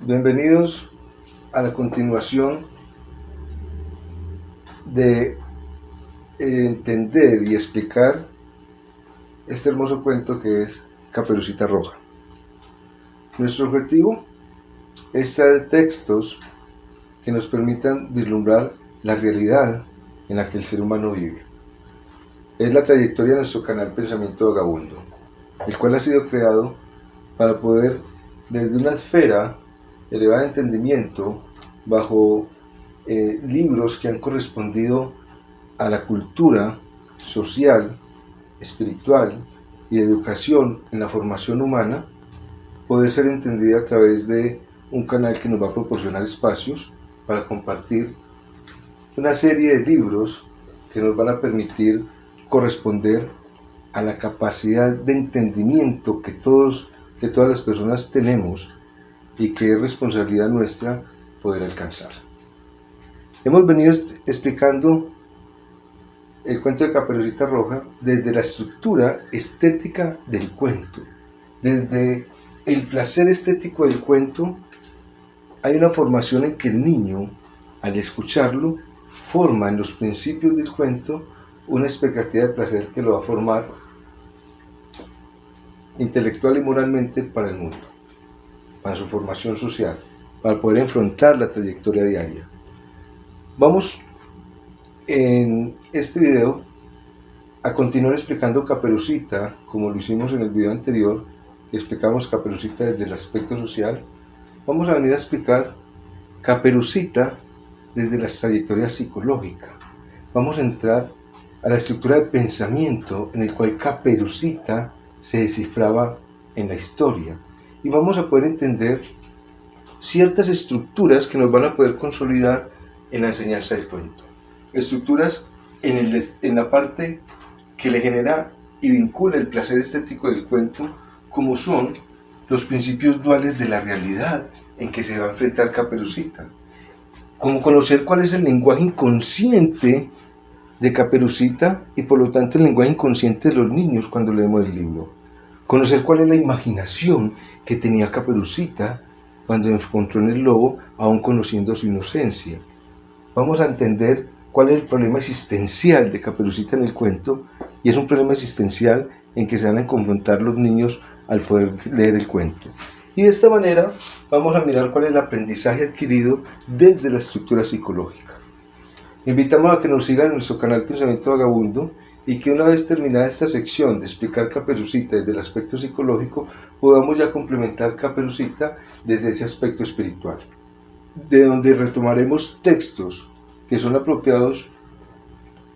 Bienvenidos a la continuación de entender y explicar este hermoso cuento que es Caperucita Roja. Nuestro objetivo es traer textos que nos permitan vislumbrar la realidad en la que el ser humano vive. Es la trayectoria de nuestro canal Pensamiento Vagabundo, el cual ha sido creado para poder, desde una esfera elevada de entendimiento, bajo libros que han correspondido a la cultura social, espiritual y de educación en la formación humana, poder ser entendida a través de un canal que nos va a proporcionar espacios para compartir una serie de libros que nos van a permitir corresponder a la capacidad de entendimiento que todas las personas tenemos y que es responsabilidad nuestra poder alcanzar. Hemos venido explicando el cuento de Caperucita Roja desde la estructura estética del cuento. Desde el placer estético del cuento hay una formación en que el niño, al escucharlo, forma en los principios del cuento una expectativa de placer que lo va a formar intelectual y moralmente para el mundo, para su formación social, para poder enfrentar la trayectoria diaria. Vamos en este video a continuar explicando Caperucita, como lo hicimos en el video anterior, que explicamos Caperucita desde el aspecto social. Vamos a venir a explicar Caperucita desde la trayectoria psicológica. Vamos a entrar a la estructura de pensamiento en el cual Caperucita se descifraba en la historia. Y vamos a poder entender ciertas estructuras que nos van a poder consolidar en la enseñanza del cuento. Estructuras en la parte que le genera y vincula el placer estético del cuento, como son los principios duales de la realidad en que se va a enfrentar Caperucita. Como conocer cuál es el lenguaje inconsciente de Caperucita y por lo tanto el lenguaje inconsciente de los niños cuando leemos el libro. Conocer cuál es la imaginación que tenía Caperucita cuando encontró en el lobo, aún conociendo su inocencia. Vamos a entender cuál es el problema existencial de Caperucita en el cuento, y es un problema existencial en que se van a confrontar los niños al poder leer el cuento. Y de esta manera vamos a mirar cuál es el aprendizaje adquirido desde la estructura psicológica. Invitamos a que nos sigan en nuestro canal Pensamiento Vagabundo y que una vez terminada esta sección de explicar Caperucita desde el aspecto psicológico, podamos ya complementar Caperucita desde ese aspecto espiritual, de donde retomaremos textos que son apropiados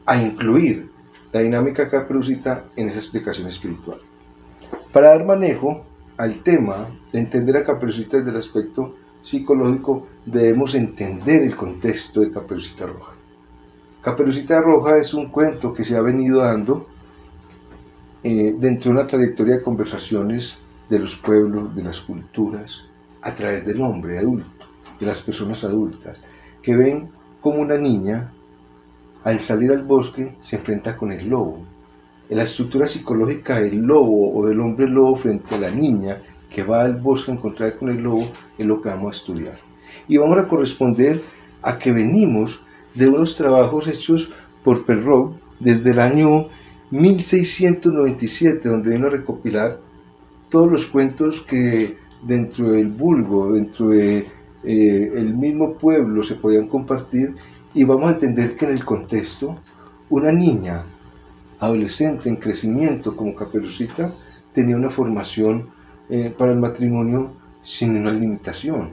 a incluir la dinámica Caperucita en esa explicación espiritual. Para dar manejo al tema de entender a Caperucita desde el aspecto psicológico, debemos entender el contexto de Caperucita Roja. Caperucita Roja es un cuento que se ha venido dando dentro de una trayectoria de conversaciones de los pueblos, de las culturas, a través del hombre adulto, de las personas adultas, que ven como una niña, al salir al bosque, se enfrenta con el lobo. En la estructura psicológica del lobo o del hombre lobo frente a la niña que va al bosque a encontrar con el lobo es lo que vamos a estudiar. Y vamos a corresponder a que venimos de unos trabajos hechos por Perrault desde el año 1697, donde vino a recopilar todos los cuentos que dentro del vulgo, dentro de el mismo pueblo se podían compartir, y vamos a entender que en el contexto una niña adolescente en crecimiento como Caperucita tenía una formación para el matrimonio sin una limitación.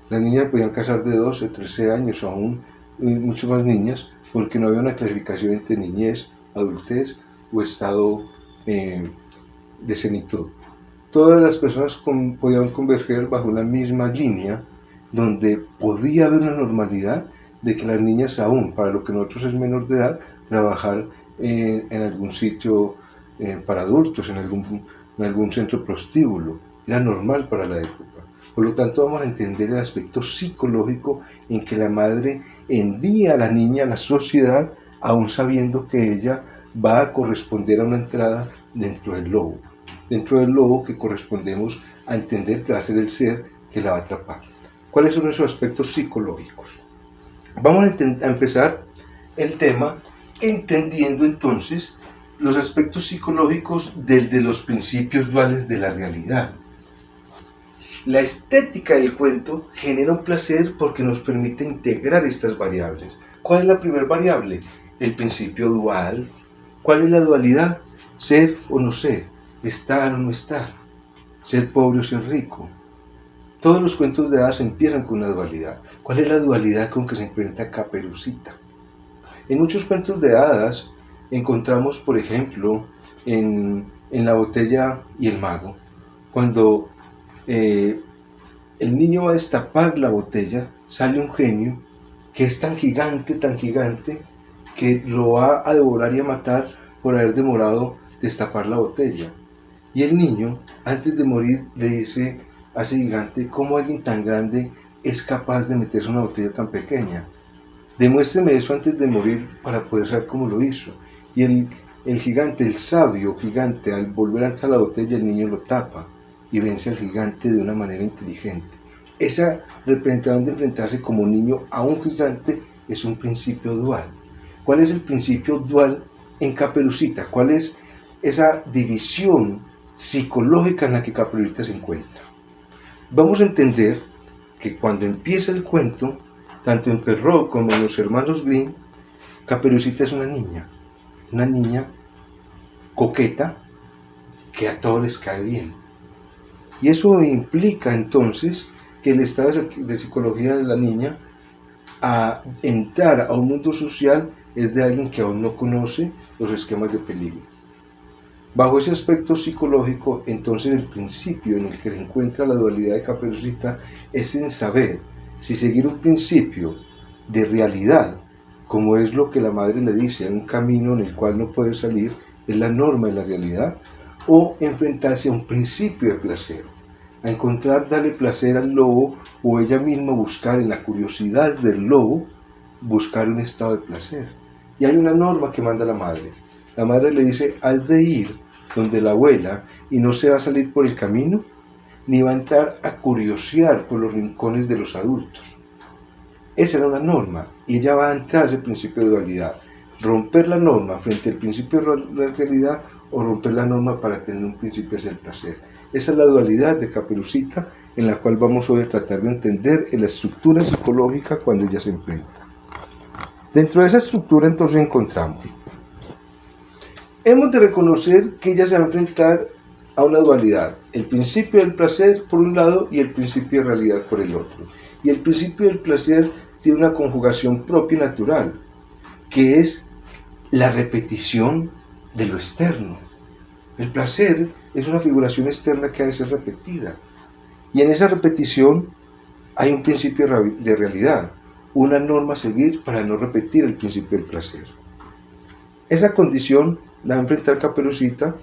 Las niñas podían casar de 12, 13 años, aún mucho más niñas, porque no había una clasificación entre niñez, adultez o estado de senitud. Todas las personas podían converger bajo una misma línea, donde podía haber una normalidad de que las niñas, aún para lo que nosotros es menor de edad, trabajar en algún sitio para adultos, en algún centro prostíbulo. Era normal para la época. Por lo tanto, vamos a entender el aspecto psicológico en que la madre envía a la niña a la sociedad, aún sabiendo que ella va a corresponder a una entrada dentro del lobo. Dentro del lobo que correspondemos a entender que va a ser el ser que la va a atrapar. ¿Cuáles son esos aspectos psicológicos? Vamos a empezar el tema entendiendo entonces los aspectos psicológicos desde los principios duales de la realidad. La estética del cuento genera un placer porque nos permite integrar estas variables. ¿Cuál es la primera variable? El principio dual. ¿Cuál es la dualidad? Ser o no ser, estar o no estar, ser pobre o ser rico. Todos los cuentos de hadas empiezan con una dualidad. ¿Cuál es la dualidad con que se enfrenta Caperucita? En muchos cuentos de hadas encontramos, por ejemplo, en La botella y el mago, cuando el niño va a destapar la botella, sale un genio que es tan gigante, que lo va a devorar y a matar por haber demorado destapar la botella. Y el niño, antes de morir, le dice a ese gigante: ¿cómo alguien tan grande es capaz de meterse en una botella tan pequeña? Demuéstreme eso antes de morir para poder saber cómo lo hizo. Y el gigante, el sabio gigante, al volver a entrar a la botella, el niño lo tapa y vence al gigante de una manera inteligente. Esa representación de enfrentarse como niño a un gigante es un principio dual. ¿Cuál es el principio dual en Caperucita? ¿Cuál es esa división psicológica en la que Caperucita se encuentra? Vamos a entender que cuando empieza el cuento, tanto en Perrault como en los hermanos Grimm, Caperucita es una niña coqueta que a todos les cae bien. Y eso implica entonces que el estado de psicología de la niña a entrar a un mundo social es de alguien que aún no conoce los esquemas de peligro. Bajo ese aspecto psicológico, entonces el principio en el que se encuentra la dualidad de Caperucita es en saber si seguir un principio de realidad, como es lo que la madre le dice, un camino en el cual no puede salir, es la norma de la realidad, o enfrentarse a un principio de placer, a encontrar darle placer al lobo, o ella misma buscar en la curiosidad del lobo, buscar un estado de placer. Y hay una norma que manda la madre. La madre le dice: has de ir donde la abuela y no se va a salir por el camino, ni va a entrar a curiosear por los rincones de los adultos. Esa era una norma, y ella va a entrar a ese principio de dualidad. Romper la norma frente al principio de la realidad, o romper la norma para tener un principio hacia el placer. Esa es la dualidad de Caperucita, en la cual vamos hoy a tratar de entender en la estructura psicológica cuando ella se enfrenta. Dentro de esa estructura entonces encontramos: hemos de reconocer que ella se va a enfrentar a una dualidad, el principio del placer por un lado y el principio de realidad por el otro. Y el principio del placer tiene una conjugación propia y natural, que es la repetición de lo externo. El placer es una figuración externa que ha de ser repetida, y en esa repetición hay un principio de realidad, una norma a seguir para no repetir el principio del placer. Esa condición la va a enfrentar Caperucita,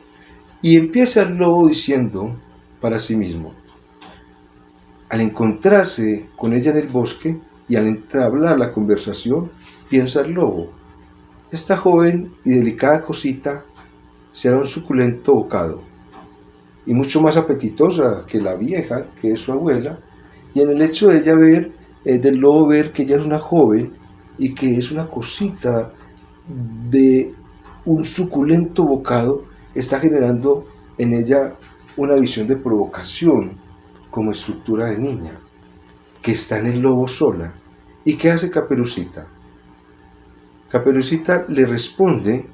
y empieza el lobo diciendo para sí mismo, al encontrarse con ella en el bosque y al entablar la conversación, piensa el lobo: esta joven y delicada cosita será un suculento bocado, y mucho más apetitosa que la vieja, que es su abuela. Y en el hecho de ella ver, del lobo ver que ella es una joven y que es una cosita de un suculento bocado, está generando en ella una visión de provocación como estructura de niña, que está en el lobo sola. ¿Y qué hace Caperucita? Caperucita le responde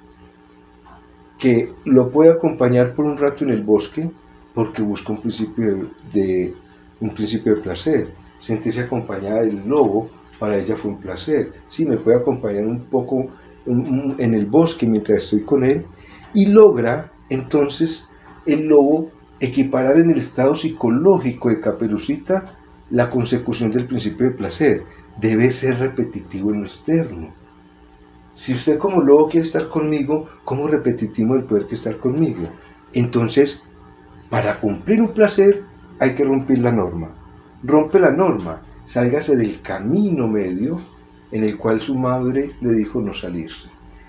que lo puede acompañar por un rato en el bosque porque busca un principio de placer. Sentirse acompañada del lobo para ella fue un placer. Sí, me puede acompañar un poco en el bosque mientras estoy con él, y logra entonces el lobo equiparar en el estado psicológico de Caperucita la consecución del principio de placer. Debe ser repetitivo en lo externo. Si usted como lobo quiere estar conmigo, ¿cómo repetitivo el poder que estar conmigo? Entonces, para cumplir un placer hay que romper la norma. Rompe la norma, sálgase del camino medio en el cual su madre le dijo no salirse.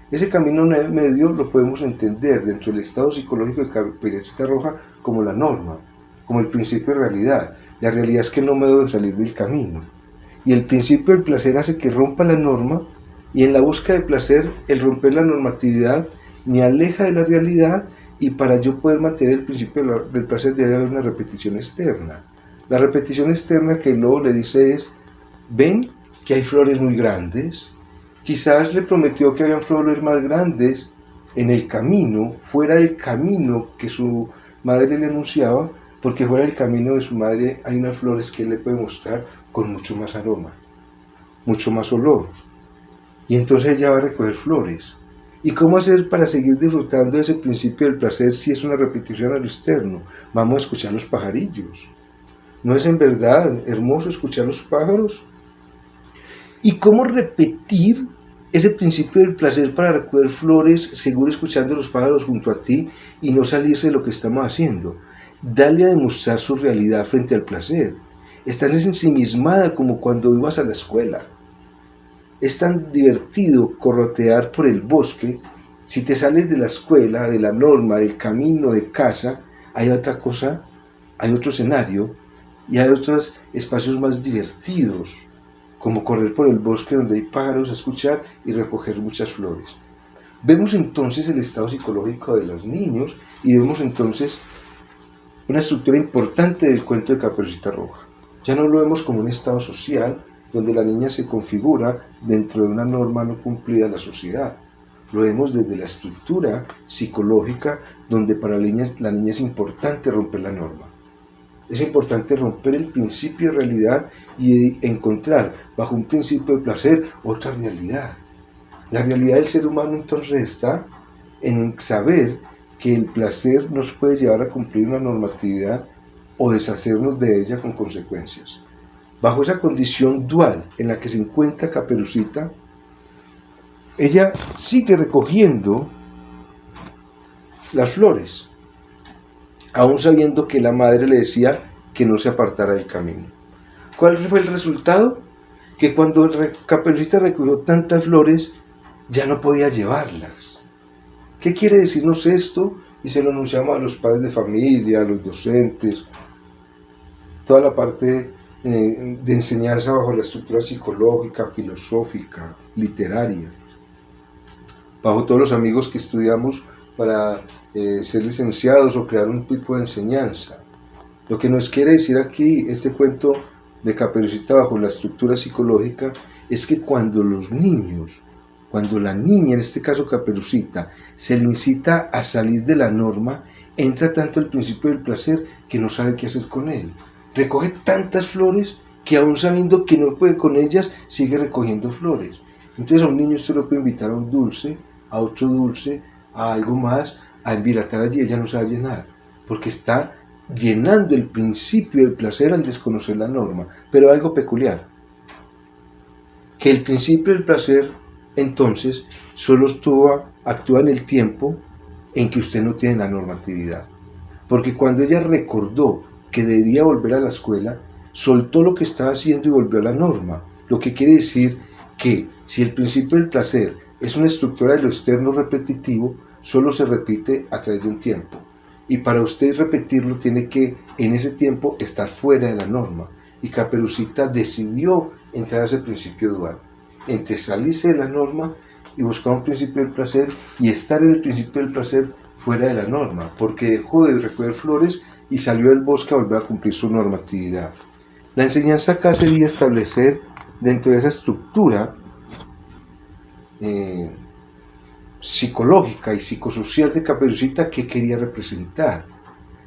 Ese camino medio lo podemos entender dentro del estado psicológico de Caperucita Roja como la norma. como el principio de realidad. La realidad es que no me debo salir del camino. Y el principio del placer hace que rompa la norma, y en la búsqueda de placer, el romper la normatividad me aleja de la realidad, y para yo poder mantener el principio del placer debe haber una repetición externa. La repetición externa que el lobo le dice es: ven que hay flores muy grandes. Quizás le prometió que habían flores más grandes en el camino, fuera del camino que su madre le anunciaba, porque fuera del camino de su madre hay unas flores que él le puede mostrar con mucho más aroma, mucho más olor. Y entonces ella va a recoger flores. ¿Y cómo hacer para seguir disfrutando de ese principio del placer si es una repetición a lo externo? Vamos a escuchar los pajarillos. ¿No es en verdad hermoso escuchar los pájaros? ¿Y cómo repetir ese principio del placer para recoger flores, seguro escuchando los pájaros junto a ti y no salirse de lo que estamos haciendo? Dale a demostrar su realidad frente al placer. Estás ensimismada como cuando ibas a la escuela. Es tan divertido corretear por el bosque. Si te sales de la escuela, de la norma, del camino de casa, hay otra cosa, hay otro escenario y hay otros espacios más divertidos, como correr por el bosque donde hay pájaros a escuchar y recoger muchas flores. Vemos entonces el estado psicológico de los niños y vemos entonces una estructura importante del cuento de Caperucita Roja. Ya no lo vemos como un estado social donde la niña se configura dentro de una norma no cumplida de la sociedad. Lo vemos desde la estructura psicológica donde para la niña es importante romper la norma. Es importante romper el principio de realidad y encontrar bajo un principio de placer otra realidad. La realidad del ser humano entonces está en saber que el placer nos puede llevar a cumplir una normatividad o deshacernos de ella con consecuencias. Bajo esa condición dual en la que se encuentra Caperucita, ella sigue recogiendo las flores, aún sabiendo que la madre le decía que no se apartara del camino. ¿Cuál fue el resultado? Que cuando Caperucita recogió tantas flores, ya no podía llevarlas. ¿Qué quiere decirnos esto? Y se lo anunciamos a los padres de familia, a los docentes, toda la parte de enseñanza bajo la estructura psicológica, filosófica, literaria, bajo todos los amigos que estudiamos para ser licenciados o crear un tipo de enseñanza. Lo que nos quiere decir aquí este cuento de Caperucita bajo la estructura psicológica es que cuando los niños, cuando la niña, en este caso Caperucita, se le incita a salir de la norma, entra tanto el principio del placer que no sabe qué hacer con él. Recoge tantas flores que aún sabiendo que no puede con ellas, sigue recogiendo flores. Entonces a un niño usted lo puede invitar a un dulce, a otro dulce, a algo más, a embilatar allí, ella no sabe llenar, porque está llenando el principio del placer al desconocer la norma. Pero algo peculiar, que el principio del placer entonces solo actúa en el tiempo en que usted no tiene la normatividad, porque cuando ella recordó que debía volver a la escuela, soltó lo que estaba haciendo y volvió a la norma, lo que quiere decir que si el principio del placer es una estructura de lo externo repetitivo, solo se repite a través de un tiempo, y para usted repetirlo tiene que en ese tiempo estar fuera de la norma, y Caperucita decidió entrar a ese principio dual, entre salirse de la norma y buscar un principio del placer y estar en el principio del placer fuera de la norma, porque dejó de recoger flores y salió del bosque a volver a cumplir su normatividad. La enseñanza acá sería establecer dentro de esa estructura psicológica y psicosocial de Caperucita qué quería representar.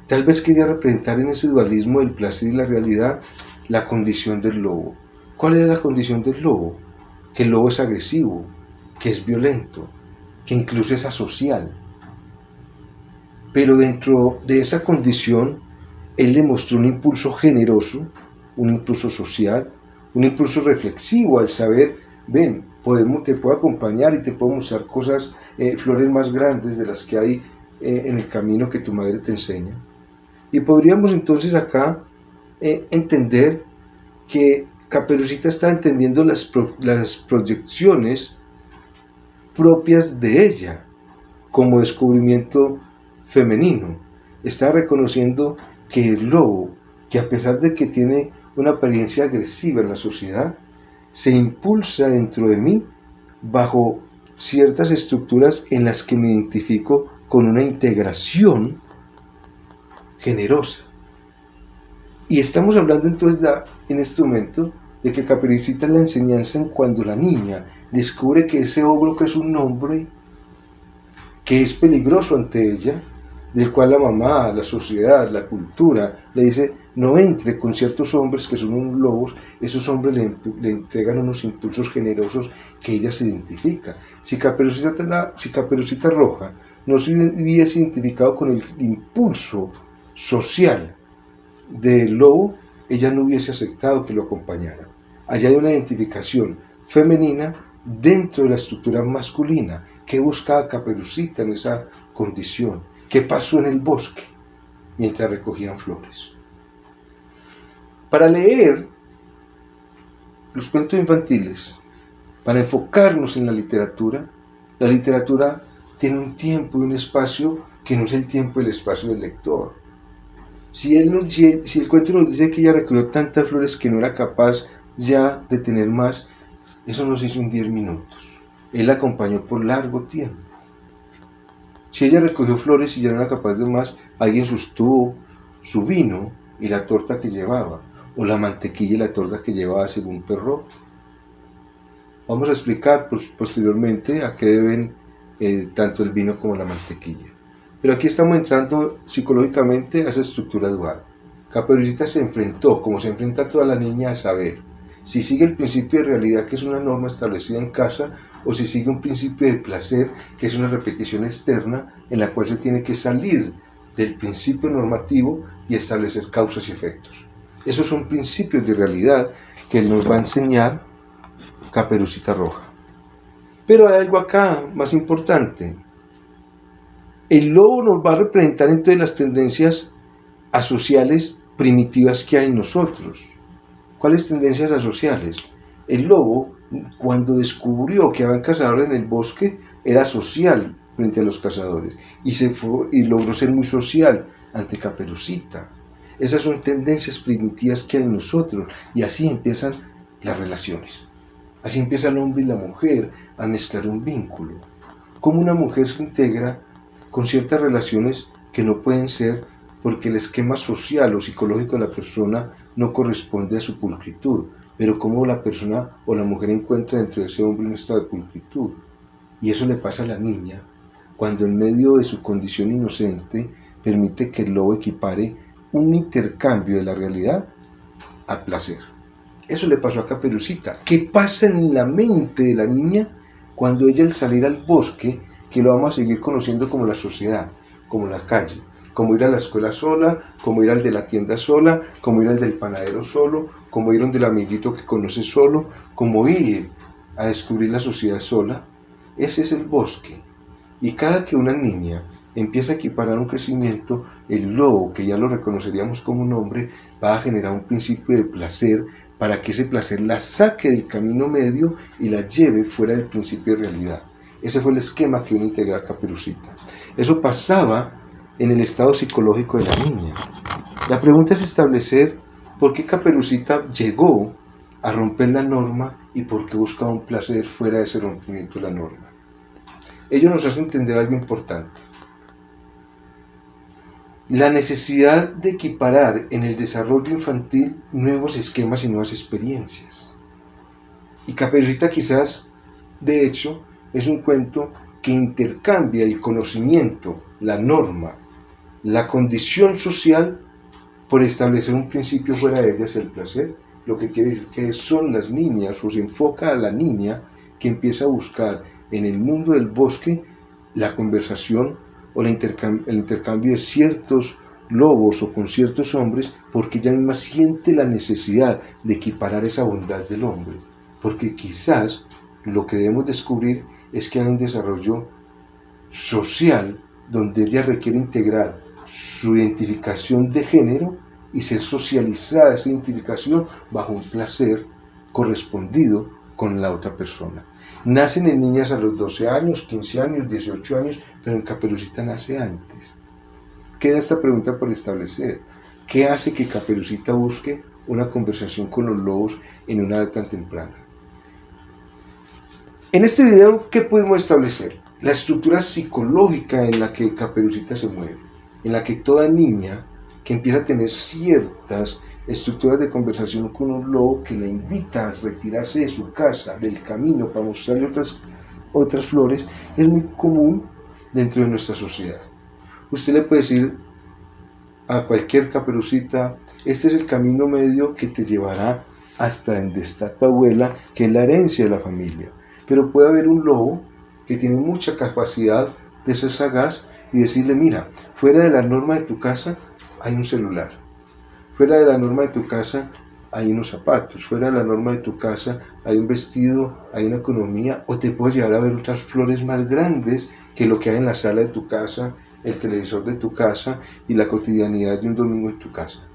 Tal vez quería representar en ese dualismo del placer y la realidad la condición del lobo. ¿Cuál es la condición del lobo? Que el lobo es agresivo, que es violento, que incluso es asocial. Pero dentro de esa condición, él le mostró un impulso generoso, un impulso social, un impulso reflexivo al saber, ven, te puedo acompañar y te puedo mostrar cosas, flores más grandes de las que hay en el camino que tu madre te enseña. Y podríamos entonces acá entender que Caperucita está entendiendo las proyecciones propias de ella como descubrimiento femenino. Está reconociendo que el lobo, que a pesar de que tiene una apariencia agresiva en la sociedad, se impulsa dentro de mí bajo ciertas estructuras en las que me identifico con una integración generosa. Y estamos hablando entonces en este momento de que Caperucita es la enseñanza en cuando la niña descubre que ese ogro, que es un hombre que es peligroso ante ella, del cual la mamá, la sociedad, la cultura le dice no entre con ciertos hombres que son unos lobos. Esos hombres le entregan unos impulsos generosos que ella se identifica. Si Caperucita Roja no se hubiese identificado con el impulso social del lobo, ella no hubiese aceptado que lo acompañara. Allá hay una identificación femenina dentro de la estructura masculina. ¿Qué buscaba Caperucita en esa condición? ¿Qué pasó en el bosque mientras recogían flores? Para leer los cuentos infantiles, para enfocarnos en la literatura tiene un tiempo y un espacio que no es el tiempo y el espacio del lector. Si el cuento nos dice que ella recogió tantas flores que no era capaz ya de tener más, eso no se hizo en 10 minutos. Él la acompañó por largo tiempo. Si ella recogió flores y ya no era capaz de más, alguien sostuvo su vino y la torta que llevaba, o la mantequilla y la torta que llevaba según Perrault. Vamos a explicar posteriormente a qué deben tanto el vino como la mantequilla. Pero aquí estamos entrando psicológicamente a esa estructura dual. Caperucita se enfrentó, como se enfrenta toda la niña, a saber si sigue el principio de realidad, que es una norma establecida en casa, o si sigue un principio de placer, que es una repetición externa, en la cual se tiene que salir del principio normativo y establecer causas y efectos. Esos son principios de realidad que nos va a enseñar Caperucita Roja. Pero hay algo acá más importante. El lobo nos va a representar entonces las tendencias asociales primitivas que hay en nosotros. ¿Cuáles tendencias asociales? El lobo, cuando descubrió que había cazadores en el bosque, era social frente a los cazadores y logró ser muy social ante Caperucita. Esas son tendencias primitivas que hay en nosotros, y así empiezan las relaciones. Así empieza el hombre y la mujer a mezclar un vínculo. Cómo una mujer se integra con ciertas relaciones que no pueden ser porque el esquema social o psicológico de la persona no corresponde a su pulcritud, pero cómo la persona o la mujer encuentra dentro de ese hombre un estado de pulcritud. Y eso le pasa a la niña cuando en medio de su condición inocente permite que el lobo equipare un intercambio de la realidad al placer. Eso le pasó a Caperucita. ¿Qué pasa en la mente de la niña cuando ella, al salir al bosque, que lo vamos a seguir conociendo como la sociedad, como la calle, como ir a la escuela sola, como ir al de la tienda sola, como ir al del panadero solo, como ir donde el amiguito que conoce solo, como ir a descubrir la sociedad sola? Ese es el bosque. Y cada que una niña empieza a equiparar un crecimiento, el lobo, que ya lo reconoceríamos como un hombre, va a generar un principio de placer para que ese placer la saque del camino medio y la lleve fuera del principio de realidad. Ese fue el esquema que iba a integrar Caperucita. Eso pasaba en el estado psicológico de la niña. La pregunta es establecer por qué Caperucita llegó a romper la norma y por qué buscaba un placer fuera de ese rompimiento de la norma. Ello nos hace entender algo importante. La necesidad de equiparar en el desarrollo infantil nuevos esquemas y nuevas experiencias. Y Caperucita quizás, de hecho, es un cuento que intercambia el conocimiento, la norma, la condición social por establecer un principio fuera de ellas, el placer. Lo que quiere decir que son las niñas, o se enfoca a la niña que empieza a buscar en el mundo del bosque la conversación o el intercambio de ciertos lobos o con ciertos hombres, porque ella misma siente la necesidad de equiparar esa bondad del hombre, porque quizás lo que debemos descubrir es que hay un desarrollo social donde ella requiere integrar su identificación de género y ser socializada esa identificación bajo un placer correspondido con la otra persona. Nacen en niñas a los 12 años, 15 años, 18 años, pero en Caperucita nace antes. Queda esta pregunta por establecer. ¿Qué hace que Caperucita busque una conversación con los lobos en una edad tan temprana? En este video, ¿qué podemos establecer? La estructura psicológica en la que Caperucita se mueve, en la que toda niña que empieza a tener ciertas estructuras de conversación con un lobo que la invita a retirarse de su casa, del camino, para mostrarle otras flores, es muy común dentro de nuestra sociedad. Usted le puede decir a cualquier Caperucita: este es el camino medio que te llevará hasta donde está tu abuela, que es la herencia de la familia. Pero puede haber un lobo que tiene mucha capacidad de ser sagaz y decirle: mira, fuera de la norma de tu casa hay un celular, fuera de la norma de tu casa hay unos zapatos, fuera de la norma de tu casa hay un vestido, hay una economía, o te puedo llevar a ver otras flores más grandes que lo que hay en la sala de tu casa, el televisor de tu casa y la cotidianidad de un domingo en tu casa.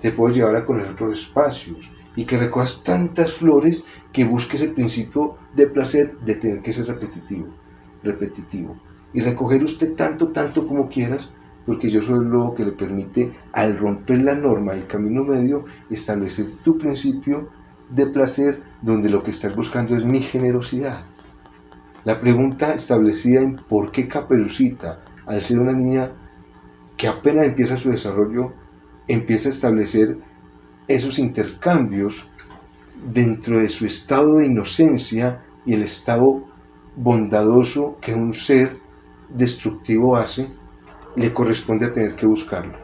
Te puedo llevar a conocer otros espacios y que recojas tantas flores que busques el principio de placer de tener que ser repetitivo. Y recoger usted tanto como quieras, porque yo soy el lobo que le permite, al romper la norma, el camino medio, establecer tu principio de placer, donde lo que estás buscando es mi generosidad. La pregunta establecida en por qué Caperucita, al ser una niña que apenas empieza su desarrollo, empieza a establecer esos intercambios dentro de su estado de inocencia y el estado bondadoso que un ser destructivo hace, le corresponde a tener que buscarlo.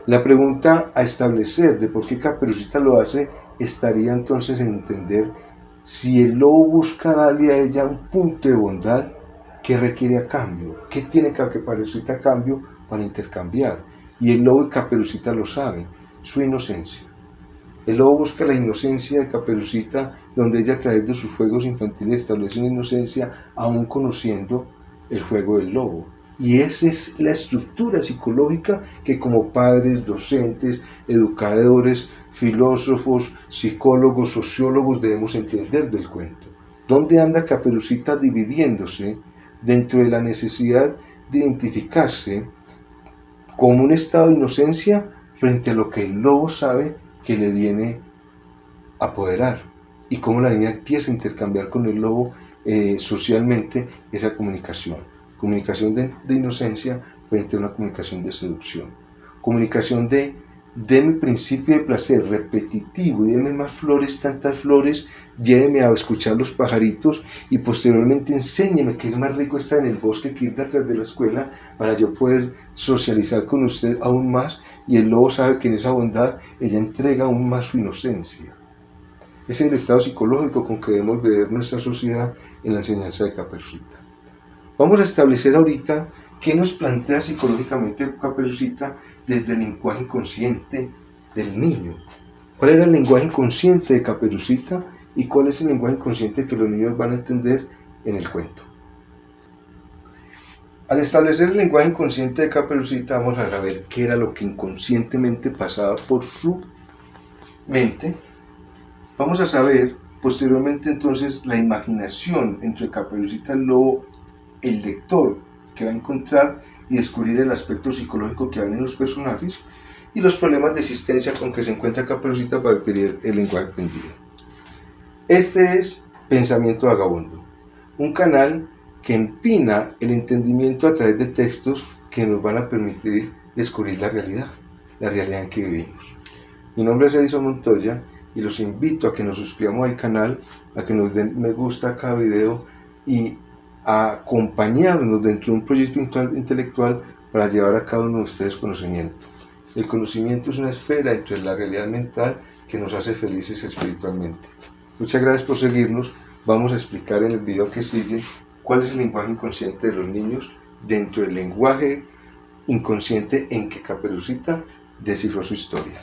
La pregunta a establecer de por qué Caperucita lo hace estaría entonces en entender si el lobo busca darle a ella un punto de bondad, ¿qué requiere a cambio? ¿Qué tiene Caperucita a cambio para intercambiar? Y el lobo y Caperucita lo saben: su inocencia. El lobo busca la inocencia de Caperucita, donde ella, a través de sus juegos infantiles, establece una inocencia aún conociendo el juego del lobo. Y esa es la estructura psicológica que como padres, docentes, educadores, filósofos, psicólogos, sociólogos debemos entender del cuento. ¿Dónde anda Caperucita dividiéndose dentro de la necesidad de identificarse como un estado de inocencia frente a lo que el lobo sabe que le viene a apoderar? Y cómo la niña empieza a intercambiar con el lobo socialmente esa comunicación de inocencia frente a una comunicación de seducción, comunicación de deme principio de placer repetitivo, y deme más flores, tantas flores, lléveme a escuchar los pajaritos y posteriormente enséñeme que es más rico estar en el bosque que ir detrás de la escuela para yo poder socializar con usted aún más. Y el lobo sabe que en esa bondad ella entrega aún más su inocencia. Ese es el estado psicológico con que debemos ver nuestra sociedad en la enseñanza de Caperucita. Vamos a establecer ahorita qué nos plantea psicológicamente Caperucita desde el lenguaje inconsciente del niño. ¿Cuál era el lenguaje inconsciente de Caperucita y cuál es el lenguaje inconsciente que los niños van a entender en el cuento? Al establecer el lenguaje inconsciente de Caperucita, vamos a ver qué era lo que inconscientemente pasaba por su mente. Vamos a saber posteriormente entonces la imaginación entre Caperucita el lobo, el lector que va a encontrar y descubrir el aspecto psicológico que hay en los personajes y los problemas de existencia con que se encuentra Caperucita para adquirir el lenguaje aprendido. Este es Pensamiento Vagabundo, un canal que empina el entendimiento a través de textos que nos van a permitir descubrir la realidad en que vivimos. Mi nombre es Edison Montoya y los invito a que nos suscribamos al canal, a que nos den me gusta a cada video y a acompañarnos dentro de un proyecto intelectual para llevar a cada uno de ustedes conocimiento. El conocimiento es una esfera entre la realidad mental que nos hace felices espiritualmente. Muchas gracias por seguirnos. Vamos a explicar en el video que sigue cuál es el lenguaje inconsciente de los niños dentro del lenguaje inconsciente en que Caperucita descifró su historia.